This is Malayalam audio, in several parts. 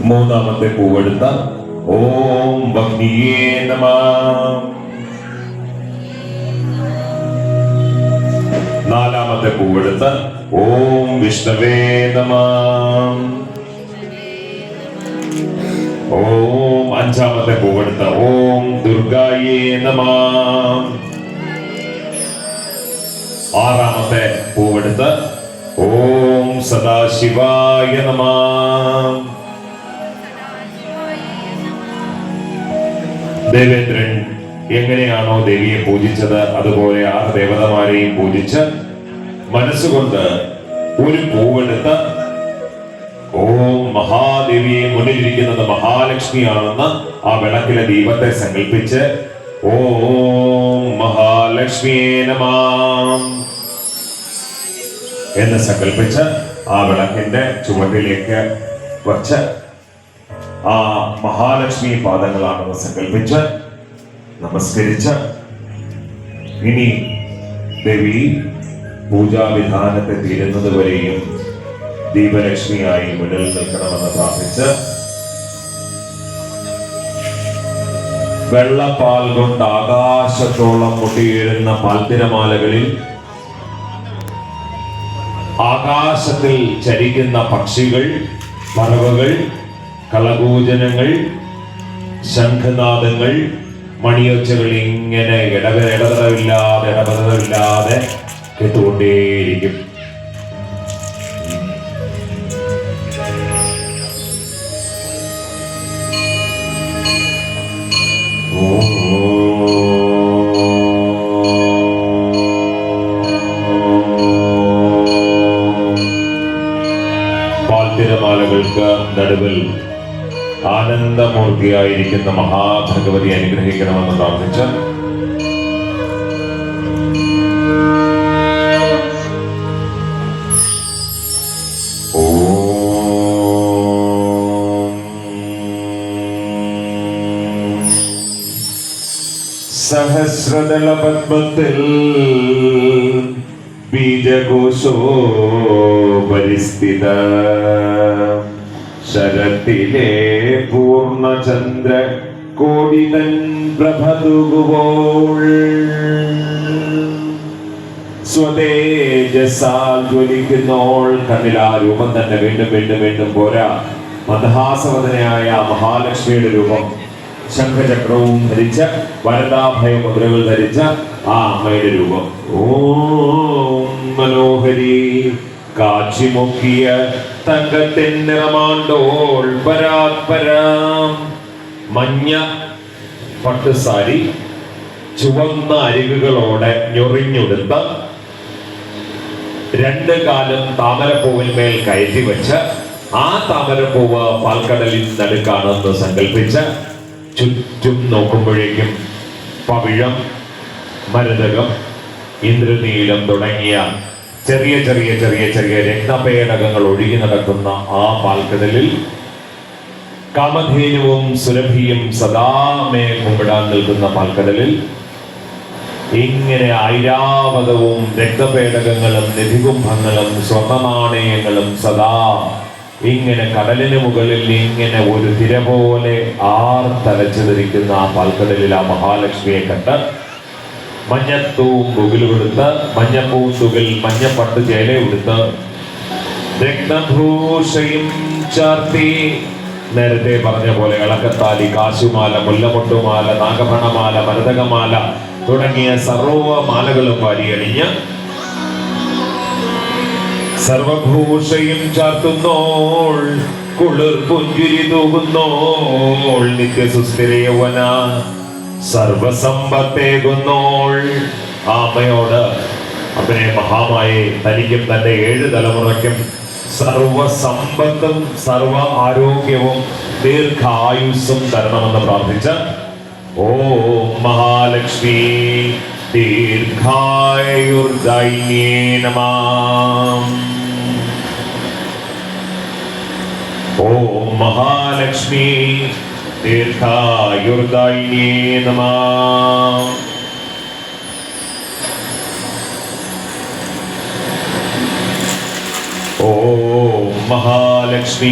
മൂന്നാമത്തെ പൂവെടുത്ത ഓം വഗ്നിയേ നമഃ. നാലാമത്തെ പൂവെടുത്ത ഓം വിഷ്ണവേ നമഃ. ഓം അഞ്ചാമത്തെ പൂവെടുത്ത ഓം ദുർഗായേ നമഃ. ആറാമത്തെ പൂവെടുത്ത ഓം സദാശിവായ നമഃ. ദേവേന്ദ്രൻ എങ്ങനെയാണോ ദേവിയെ പൂജിച്ചത് അതുപോലെ ആ ദേവതമാരെയും പൂജിച്ച് മനസ്സുകൊണ്ട് ഒരു പൂവെടുത്ത് ഓം മഹാദേവിയെ മുന്നിലിരിക്കുന്നത് മഹാലക്ഷ്മിയാണെന്ന് ആ വിളക്കിലെ ദീപത്തെ സങ്കല്പിച്ച് ഓം മഹാലക്ഷ്മിയേ നമഃ എന്ന് സങ്കല്പിച്ച് ആ വിളക്കിന്റെ ചുവട്ടിലേക്ക് വച്ച് ആ മഹാലക്ഷ്മി പാദങ്ങളാണെന്ന് സങ്കല്പിച്ച് നമസ്കരിച്ച് ഇനി ദേവി പൂജാവിധാനത്തെ തീരുന്നത് വരെയും ദീപലക്ഷ്മിയായി മുന്നിൽ നിൽക്കണമെന്ന് പ്രാർത്ഥിച്ച് വെള്ളപ്പാൽ കൊണ്ട് ആകാശത്തോളം മുട്ടിയിടുന്ന പാൽത്തിരമാലകളിൽ ആകാശത്തിൽ ചരിക്കുന്ന പക്ഷികൾ, പറവകൾ, കളകൂജനങ്ങൾ, ശംഖനാദങ്ങൾ, മണിയൊച്ചകൾ ഇങ്ങനെ ഇടപെടലില്ലാതെ കേട്ടുകൊണ്ടേയിരിക്കും. പാൽത്തിരമാലകൾക്ക് നടുവിൽ ആനന്ദമൂർത്തിയായിരിക്കുന്ന മഹാഭഗവതി അനുഗ്രഹിക്കണമെന്ന് പ്രാർത്ഥിച്ച് സഹസ്രദള പദ്മത്തിൽ ബീജകോശോ പരിസ്ഥിത ശരത്തിലെ പൂർണ്ണചന്ദ്ര കോടിതൻ പ്രഭതുകുവോൾ സ്വതേജസാൽ ജ്വലിക്കുന്നോൾ. കണ്ണിൽ ആ രൂപം തന്നെ വീണ്ടും വീണ്ടും വീണ്ടും പോരാ. മന്ദഹാസവദനയായ മഹാലക്ഷ്മിയുടെ രൂപം, ശംഖചക്രവും ധരിച്ച വരദാഭയ മുദ്രകൾ ധരിച്ച ആ അമ്മയുടെ രൂപം. ഓം മനോഹരി കാച്ചിമുക്കിയ തങ്കത്തിൻ നിറമാണ്ടോൾ പരാത്പരാം. മഞ്ഞ പട്ടുസാരി ചുവന്ന അരികുകളോടെ ഞൊറിഞ്ഞുടുത്ത രണ്ട് കാലം താമരപ്പൂവിന്മേൽ കയറ്റി വെച്ച് ആ താമരപ്പൂവ് പാൽക്കടലിൽ നടുക്കാണെന്ന് സങ്കല്പിച്ച് ചുറ്റും നോക്കുമ്പോഴേക്കും പവിഴം, മരതകം, ഇന്ദ്രനീലം തുടങ്ങിയ ചെറിയ ചെറിയ ചെറിയ ചെറിയ രക്തപേടകങ്ങൾ ഒഴുകി നടക്കുന്ന ആ പാൽക്കടലിൽ കാമധേനുവും സുരഭിയും സദാമേ കുമ്പിടാൻ നിൽക്കുന്ന പാൽക്കടലിൽ ഇങ്ങനെ ഐരാവതവും രക്തപേടകങ്ങളും നിധികുംഭങ്ങളും സ്വർണ്ണനാണയങ്ങളും സദാ ഇങ്ങനെ കടലിന് മുകളിൽ ഇങ്ങനെ ഒരു തിര പോലെ ആർത്തലച്ചു ധരിക്കുന്ന ആ പാൽക്കടലിൽ ആ മഹാലക്ഷ്മിയെ കണ്ട് മഞ്ഞത്തൂവും തുകിൽ കൊടുത്ത് മഞ്ഞപ്പൂത്തുകിൽ മഞ്ഞപ്പട്ട് ചേല കൊടുത്ത് രക്തഭൂഷയും ചാർത്തി നേരത്തെ പറഞ്ഞ പോലെ ഇളക്കത്താലി, കാശുമാല, മുല്ലമൊട്ടുമാല, നാഗഭണമാല, മരതകമാല തുടങ്ങിയ സർവ മാലകളും വാരിയണിഞ്ഞ് സർവഭൂഷയും ചാർത്തുന്നോൾ, കുളിർ പുഞ്ചിരി തൂകുന്നോൾ, നിത്യസുസ്ഥിര യൗവന സർവസമ്പത്തേകുന്നോൾ. ആ അമ്മയോട് അപ്പനെ മഹാമായെ തനിക്കും തന്റെ 7 തലമുറയ്ക്കും സർവസമ്പത്തും സർവ ആരോഗ്യവും ദീർഘായുസ്സും തരണമെന്ന് പ്രാർത്ഥിച്ച് ഓം മഹാലക്ഷ്മി ദീർഘായുർദൈന്യേ നമഃ. ഓം മഹാലക്ഷ്മി ദീർഘായുർദൈന്യേ നമഃ. ഓം മഹാലക്ഷ്മി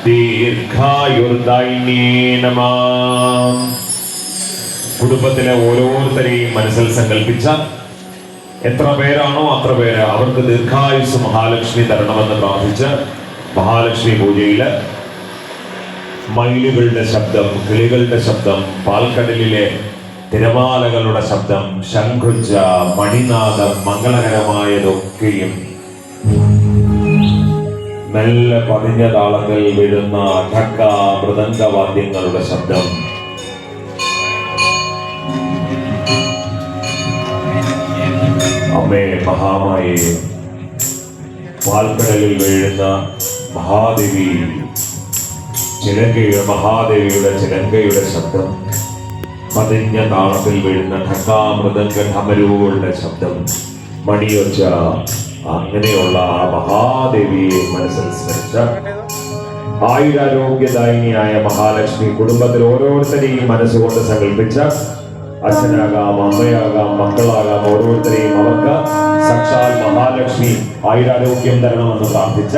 ദീർഘായുർദായിന്യേ നമഃ. കുടുംബത്തിലെ ഓരോരുത്തരെയും മനസ്സിൽ സങ്കല്പിച്ച എത്ര പേരാണോ അത്ര പേര് അവർക്ക് ദീർഘായുസ് മഹാലക്ഷ്മി തരണമെന്ന് പ്രാർത്ഥിച്ച് മഹാലക്ഷ്മി പൂജയില് മയിലുകളുടെ ശബ്ദം, കിളികളുടെ ശബ്ദം, പാൽക്കടലിലെ തിരമാലകളുടെ ശബ്ദം, ശംഖുജ, മണിനാദം, മംഗളകരമായതൊക്കെയും മെല്ലെ പതിഞ്ഞ താളത്തിൽ വീഴുന്ന ഠക്ക മൃദംഗവാദ്യങ്ങളുടെ ശബ്ദം, അമ്മേ മഹാമായേ, പാൽക്കടലിൽ വീഴുന്ന മഹാദേവി മഹാദേവിയുടെ ചിലങ്കയുടെ ശബ്ദം, പതിഞ്ഞ താളത്തിൽ വീഴുന്ന ഠക്കാമൃദംഗ ഠമരുകളുടെ ശബ്ദം, മണിയൊച്ച, അങ്ങനെയുള്ള ആ മഹാദേവിയെ മനസ്സിൽ സ്മരിച്ച ആയുരാരോഗ്യദായിനിയായ മഹാലക്ഷ്മി കുടുംബത്തിൽ ഓരോരുത്തരെയും മനസ്സുകൊണ്ട് സങ്കല്പിച്ച അച്ഛനാകാം, അമ്മയാകാം, മക്കളാകാം, ഓരോരുത്തരെയും അവർക്ക് സാക്ഷാൽ മഹാലക്ഷ്മി ആയുരാരോഗ്യം തരണമെന്ന് പ്രാർത്ഥിച്ച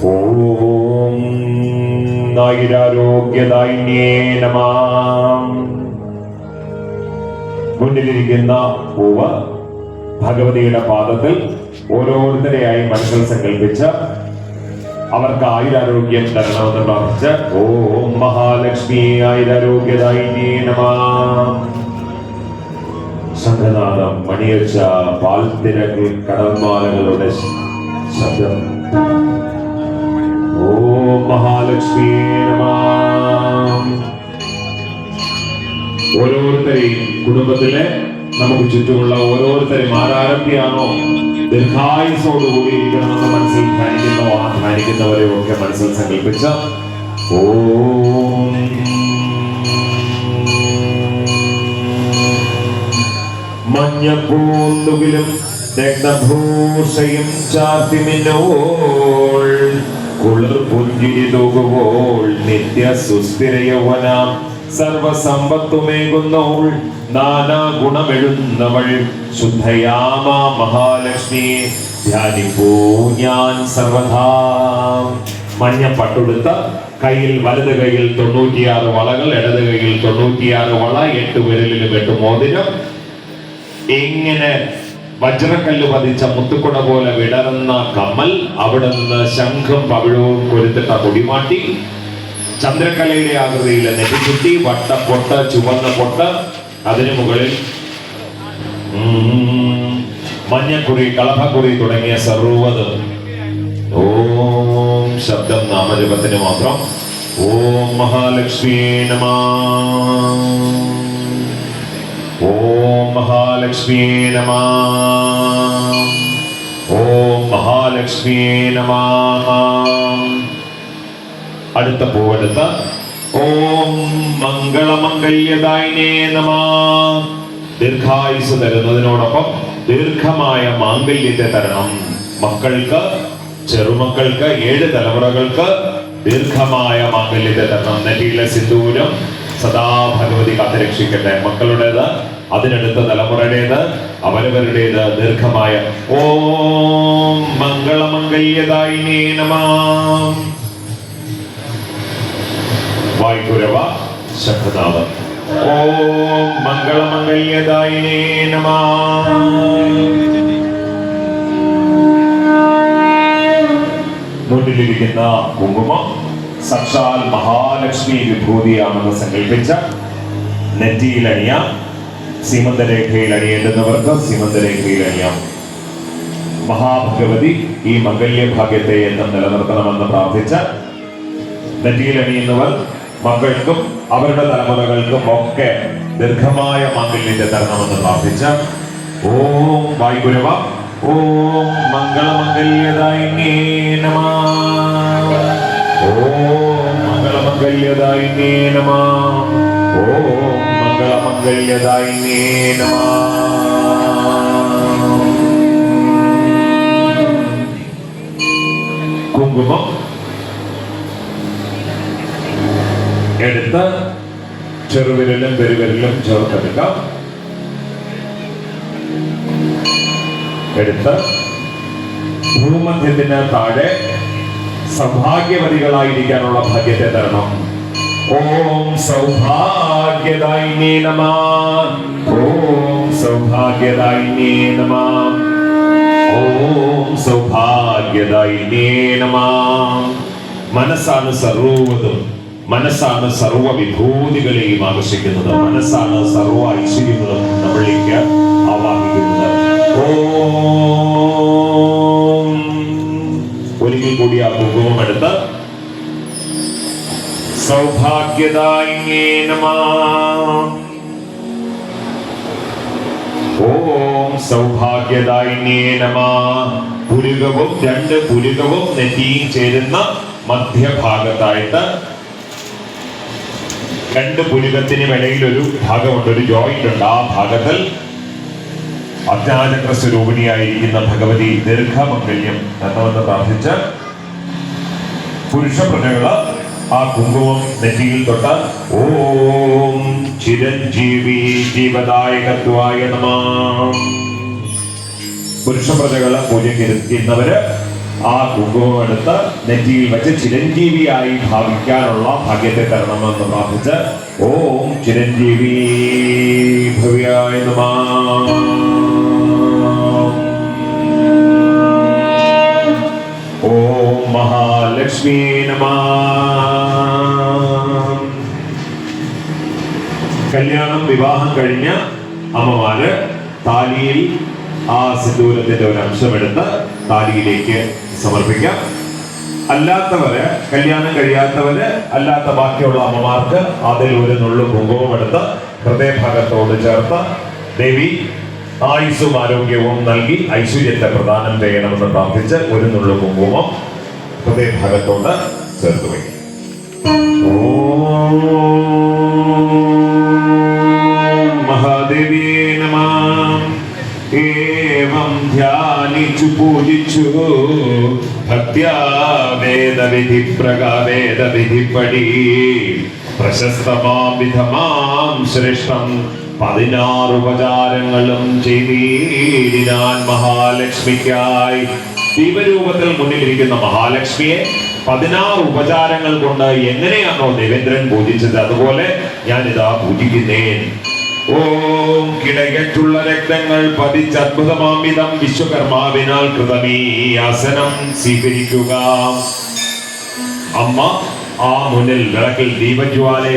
ഓം ആയുരാരോഗ്യദായിന്യേ നമഃ. മുന്നിലിരിക്കുന്ന പൂവ് ഭഗവതിയുടെ പാദത്തിൽ ഓരോരുത്തരെയായി മനസ്സിൽ സങ്കല്പിച്ച് അവർക്ക് ആയുരാരോഗ്യം തരണമെന്ന് പ്രാർത്ഥിച്ച് ഓം മഹാലക്ഷ്മി ആയുരാരോഗ്യദായിന്യേ നമഃ. ശംഖനാദം, മണിയൊച്ച, പാൽത്തിരക്ക്, കടൽമാലകളുടെ ശബ്ദം, ഓം മഹാലക്ഷ്മി നമഃ. ഓരോരുത്തരെയും കുടുംബത്തിലെ നമുക്ക് ചുറ്റുമുള്ള ഓരോരുത്തരും ആരാരൊക്കെയാണോ ദീർഘായുസോടുകൂടി ഇരിക്കണമെന്ന് മനസ്സിൽ ധ്യാനിക്കുന്നോ ആ ധ്യാനിക്കുന്നവരെ ഒക്കെ മനസ്സിൽ സങ്കല്പിച്ച ഓം മഞ്ഞപ്പൂന്തുകിലും രക്തഭൂഷയും ചാർത്തി മിന്നോൾ കുളിർ പുഞ്ചിരി തൂകുമ്പോൾ നിത്യ സുസ്ഥിര യൗവനാം സർവസമ്പത്തുമേകുന്നോൾ നാനാ ഗുണമെഴുന്നവൾ ശുദ്ധയാമ മഹാലക്ഷ്മി ധ്യാനിപ്പൂ ഞാൻ സർവഥാ. മഞ്ഞപ്പട്ടുടുത്ത കയ്യിൽ വലത് കൈയിൽ 96 വളകൾ, ഇടത് കൈയിൽ 96 വള, 8 വിരലിലും 8 മോതിരം, ഇങ്ങനെ വജ്രക്കല്ല് പതിച്ച മുത്തുക്കുട പോലെ വിടർന്ന കമ്മൽ, അവിടെ നിന്ന് ശംഖും പവിഴവും കൊരുത്തിട്ട കൊടിമാട്ടി, ചന്ദ്രക്കലയുടെ ആകൃതിയിലെ നെറ്റിച്ചുട്ടി, വട്ടപ്പൊട്ട്, ചുവന്ന പൊട്ട്, അതിനു മുകളിൽ മഞ്ഞക്കുറി, കളഭക്കുറി തുടങ്ങിയ സർവ്വത്. ഓം ശബ്ദം നാമജപത്തിന് മാത്രം. ഓം മഹാലക്ഷ്മി നമഃ. ഓം മഹാലക്ഷ്മി നമഃ. ഓം മഹാലക്ഷ്മി നമഃ. അടുത്ത പൂവെടുത്ത ഓം മംഗളമംഗല്യദായിനേ നമഃ. ദീർഘായുസ് തരുന്നതിനോടൊപ്പം ദീർഘമായ മാംഗല്യത്തെ തരണം. മക്കൾക്ക്, ചെറുമക്കൾക്ക്, 7 തലമുറകൾക്ക് ദീർഘമായ മാംഗല്യത്തെ തരണം. നെറ്റിയിലെ സിന്ദൂരം സദാ ഭഗവതി കാത്തുരക്ഷിക്കട്ടെ. മക്കളുടേത്, അതിനടുത്ത തലമുറയുടേത്, അവരവരുടേത് ദീർഘമായ. ഓം മംഗളമംഗല്യദായിനേ നമഃ. വായ്ക്കുരവ, ശംഖനാദം. ഓം മംഗളമംഗല്യദായിനേ നമഃ. മുന്നിലിരിക്കുന്ന കുങ്കുമം സാക്ഷാൽ മഹാലക്ഷ്മി വിഭൂതിയാണെന്ന് സങ്കല്പിച്ച നെറ്റിയിൽ അണിയാം. സീമന്തരേഖയിൽ അണിയേണ്ടുന്നവർക്ക് സീമന്തരേഖയിൽ അണിയാം. മഹാഭഗവതി ഈ മംഗല്യഭാഗ്യത്തെ എന്നും നിലനിർത്തണമെന്ന് പ്രാർത്ഥിച്ച നെറ്റിയിൽ അണിയുന്നവർ മക്കൾക്കും അവരുടെ തലമുറകൾക്കും ഒക്കെ ദീർഘമായ മാംഗല്യത്തെ തരണമെന്ന് പ്രാർത്ഥിച്ച ഓം വായ്ഗുരവ. ഓം മംഗളമംഗല്യദായിനേ നമഃ. ഓം മംഗളമംഗല്യദായിനേ നമഃ. ഓം മംഗളമംഗല്യദായിനേ നമഃ. കുങ്കുമം എടുത്ത് ചെറുവിരലും പെരുവിരലും ചേർത്തെടുക്കാം. എടുത്ത് ഭൂമധ്യത്തിന് താഴെ സൗഭാഗ്യവതികളായിരിക്കാനുള്ള ഭാഗ്യത്തെ തരണം. ഓം സൗഭാഗ്യദായിനേ നമഃ. ഓം സൗഭാഗ്യദായിനേ നമഃ. ഓം സൗഭാഗ്യദായിനേ നമഃ. മനസ്സാണ് സർവ്വതും. മനസ്സാണ് സർവ്വ വിഭൂതികളെയും ആകർഷിക്കുന്നത്. മനസ്സാണ് സർവ്വ ഐശ്വര്യങ്ങളും നമ്മളിലേക്ക് ആവാഹിക്കുന്നത്. ഓം. ഒരിക്കൽ കൂടി ആ കുങ്കുമം എടുത്ത് സൗഭാഗ്യദായിനേ നമഃ. ഓം സൗഭാഗ്യദായിനേ നമഃ. പുരുകവും രണ്ട് പുരുകവും നെറ്റിയും ചേരുന്ന മധ്യഭാഗത്തായിട്ട് രണ്ട് പുരുകത്തിന് ഇടയിൽ ഒരു ഭാഗമുണ്ട്, ഒരു ജോയിന്റ് ഉണ്ട്. ആ ഭാഗത്തിൽ അജ്ഞാചക്ര സ്വരൂപിണിയായിരിക്കുന്ന ഭഗവതി ദീർഘമംഗല്യം എന്നുവെന്ന് പ്രാർത്ഥിച്ച് പുരുഷ പ്രജകള് ആ കുങ്കുമം നെറ്റിയിൽ തൊട്ട് ഓം ചിരഞ്ജീവി ജീവദായകത്വായ നമഃ. പുരുഷ പ്രജകള് പൂജയ്ക്കിരുന്നവര് ആ കുങ്കുമം എടുത്ത് നെറ്റിയിൽ വെച്ച് ചിരഞ്ജീവിയായി ഭാവിക്കാനുള്ള ഭാഗ്യത്തെ തരണമെന്ന് പ്രാർത്ഥിച്ച് ഓം ചിരഞ്ജീവി ഭവ്യായ നമഃ. ഓം മഹാലക്ഷ്മി നമഃ. കല്യാണം വിവാഹം കഴിഞ്ഞ അമ്മമാര് താലിയിൽ ആ സിന്ദൂരത്തിന്റെ ഒരു അംശമെടുത്ത് താലിയിലേക്ക് സമർപ്പിക്കാം. അല്ലാത്തവര്, കല്യാണം കഴിയാത്തവര് അല്ലാത്ത ബാക്കിയുള്ള അമ്മമാർക്ക് അതിൽ ഒരു നുള്ളു കുങ്കുമം എടുത്ത് ഹൃദയഭാഗത്തോട് ചേർത്ത് ദേവി ആയുസ്സും ആരോഗ്യവും നൽകി ഐശ്വര്യത്തെ പ്രദാനം ചെയ്യണമെന്ന് പ്രാർത്ഥിച്ച് ഒരു നുള്ളു കുങ്കുമം ഹൃദയഭാഗത്തോട് ചേർത്ത് വയ്ക്കും. ഓം മഹാദേവിയേ നമഃ. ഏവം ധ്യാനിച്ചു പൂജിച്ചു ഭക്ത്യാ വേദവിധി വേദവിധിപ്പടി പ്രശസ്തമാം വിധമാം ശ്രേഷ്ഠം 16 ഉപചാരങ്ങളും ചെയ്തിടാൻ മഹാലക്ഷ്മിക്കായി. ദീപരൂപത്തിൽ മുന്നിലിരിക്കുന്ന മഹാലക്ഷ്മിയെ 16 ഉപചാരങ്ങൾ കൊണ്ട് എങ്ങനെയാണോ ദേവേന്ദ്രൻ പൂജിച്ചത് അതുപോലെ ഞാനിതാ പൂജിക്കുന്നേൻ. ഓം കിടകറ്റുള്ള രക്തങ്ങൾ പതിച്ച് അത്ഭുതമാമിതം വിശ്വകർമാവിനാൽ കൃതമീ ആസനം സ്വീകരിക്കുക. അമ്മ ആ മുന്നിൽ വിളക്കിൽ ദീപജ്വാലയ